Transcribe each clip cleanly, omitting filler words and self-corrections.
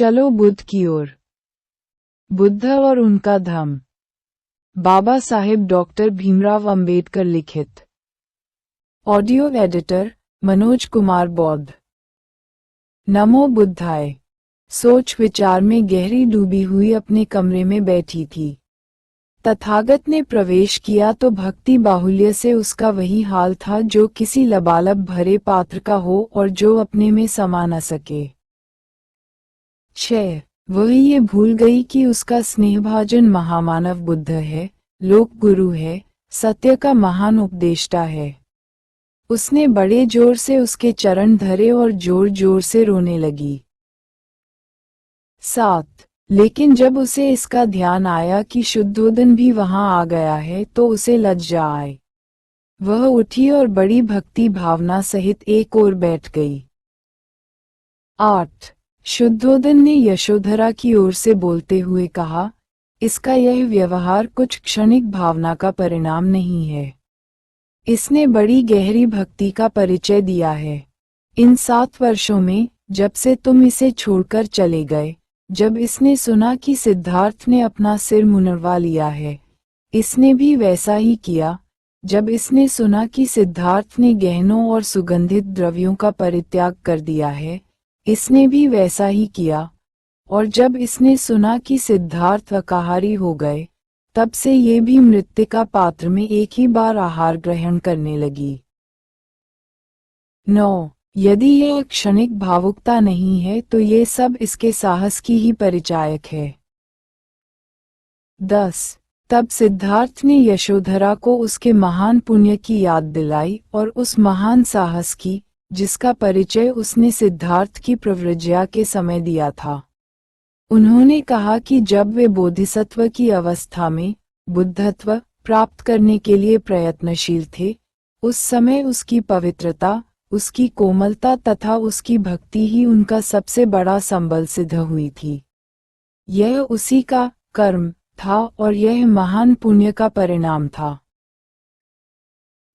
चलो बुद्ध की ओर। बुद्ध और उनका धम्म। बाबा साहेब डॉक्टर भीमराव अंबेडकर लिखित। ऑडियो एडिटर मनोज कुमार बौद्ध। नमो बुद्धाय। सोच विचार में गहरी डूबी हुई अपने कमरे में बैठी थी। तथागत ने प्रवेश किया तो भक्ति बाहुल्य से उसका वही हाल था जो किसी लबालब भरे पात्र का हो और जो अपने में समा न सके। 6. वह ये भूल गई कि उसका स्नेहभाजन महामानव बुद्ध है, लोक गुरु है, सत्य का महान उपदेष्टा है। उसने बड़े जोर से उसके चरण धरे और जोर जोर से रोने लगी। 7. लेकिन जब उसे इसका ध्यान आया कि शुद्धोदन भी वहां आ गया है तो उसे लज्जा आई। वह उठी और बड़ी भक्ति भावना सहित एक ओर बैठ गई। 8. शुद्धोदन ने यशोधरा की ओर से बोलते हुए कहा, इसका यह व्यवहार कुछ क्षणिक भावना का परिणाम नहीं है। इसने बड़ी गहरी भक्ति का परिचय दिया है। इन 7 वर्षों में, जब से तुम इसे छोड़कर चले गए, जब इसने सुना कि सिद्धार्थ ने अपना सिर मुंडवा लिया है, इसने भी वैसा ही किया। जब इसने सुना कि सिद्धार्थ ने गहनों और सुगंधित द्रव्यों का परित्याग कर दिया है, इसने भी वैसा ही किया। और जब इसने सुना कि सिद्धार्थ अकाहारी हो गए, तब से ये भी मृत्तिका पात्र में एक ही बार आहार ग्रहण करने लगी। 9. यदि यह क्षणिक भावुकता नहीं है तो ये सब इसके साहस की ही परिचायक है। 10. तब सिद्धार्थ ने यशोधरा को उसके महान पुण्य की याद दिलाई और उस महान साहस की, जिसका परिचय उसने सिद्धार्थ की प्रव्रज्या के समय दिया था। उन्होंने कहा कि जब वे बोधिसत्व की अवस्था में बुद्धत्व प्राप्त करने के लिए प्रयत्नशील थे, उस समय उसकी पवित्रता, उसकी कोमलता तथा उसकी भक्ति ही उनका सबसे बड़ा संबल सिद्ध हुई थी। यह उसी का कर्म था और यह महान पुण्य का परिणाम था।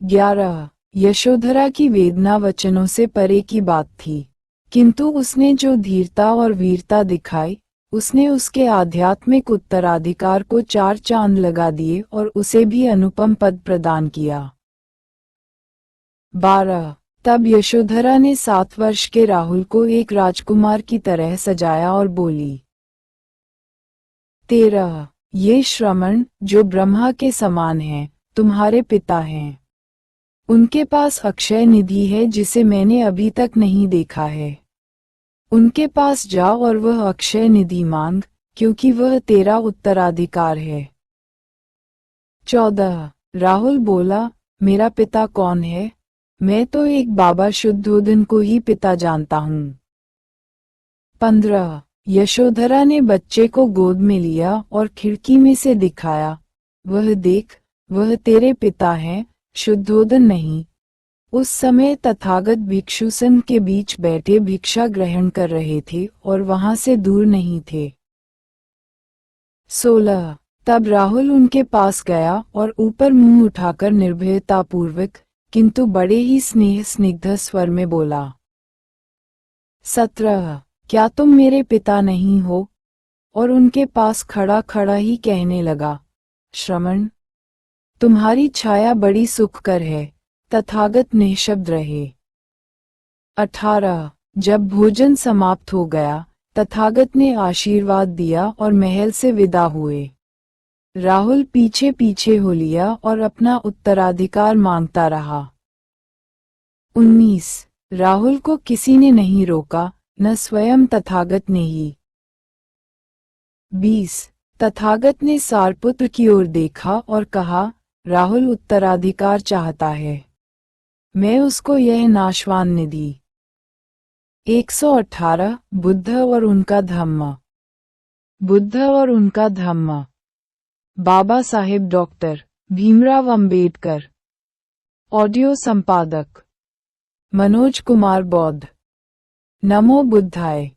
11. यशोधरा की वेदना वचनों से परे की बात थी, किंतु उसने जो धीरता और वीरता दिखाई, उसने उसके आध्यात्मिक उत्तराधिकार को 4 चांद लगा दिए और उसे भी अनुपम पद प्रदान किया। 12. तब यशोधरा ने 7 वर्ष के राहुल को एक राजकुमार की तरह सजाया और बोली। 13. ये श्रमण, जो ब्रह्मा के समान हैं, तुम्हारे पिता हैं। उनके पास अक्षय निधि है जिसे मैंने अभी तक नहीं देखा है। उनके पास जाओ और वह अक्षय निधि मांग, क्योंकि वह तेरा उत्तराधिकार है। 14. राहुल बोला, मेरा पिता कौन है? मैं तो एक बाबा शुद्धोदन को ही पिता जानता हूँ। 15. यशोधरा ने बच्चे को गोद में लिया और खिड़की में से दिखाया, वह देख, वह तेरे पिता हैं, शुद्धोदन नहीं। उस समय तथागत भिक्षु संघ के बीच बैठे भिक्षा ग्रहण कर रहे थे और वहां से दूर नहीं थे। 16. तब राहुल उनके पास गया और ऊपर मुंह उठाकर निर्भयतापूर्वक, किंतु बड़े ही स्नेह स्निग्ध स्वर में बोला। 17. क्या तुम मेरे पिता नहीं हो? और उनके पास खड़ा खड़ा ही कहने लगा, श्रमण, तुम्हारी छाया बड़ी सुखकर है। तथागत निःशब्द रहे। 18. जब भोजन समाप्त हो गया, तथागत ने आशीर्वाद दिया और महल से विदा हुए। राहुल पीछे पीछे हो लिया और अपना उत्तराधिकार मांगता रहा। 19. राहुल को किसी ने नहीं रोका, न स्वयं तथागत ने ही। 20. तथागत ने सारपुत्र की ओर देखा और कहा, राहुल उत्तराधिकार चाहता है, मैं उसको यह नाशवान निधि। 118. बुद्ध और उनका धम्म। बुद्ध और उनका धम्म। बाबा साहेब डॉक्टर भीमराव अंबेडकर। ऑडियो संपादक मनोज कुमार बौद्ध। नमो बुद्धाय।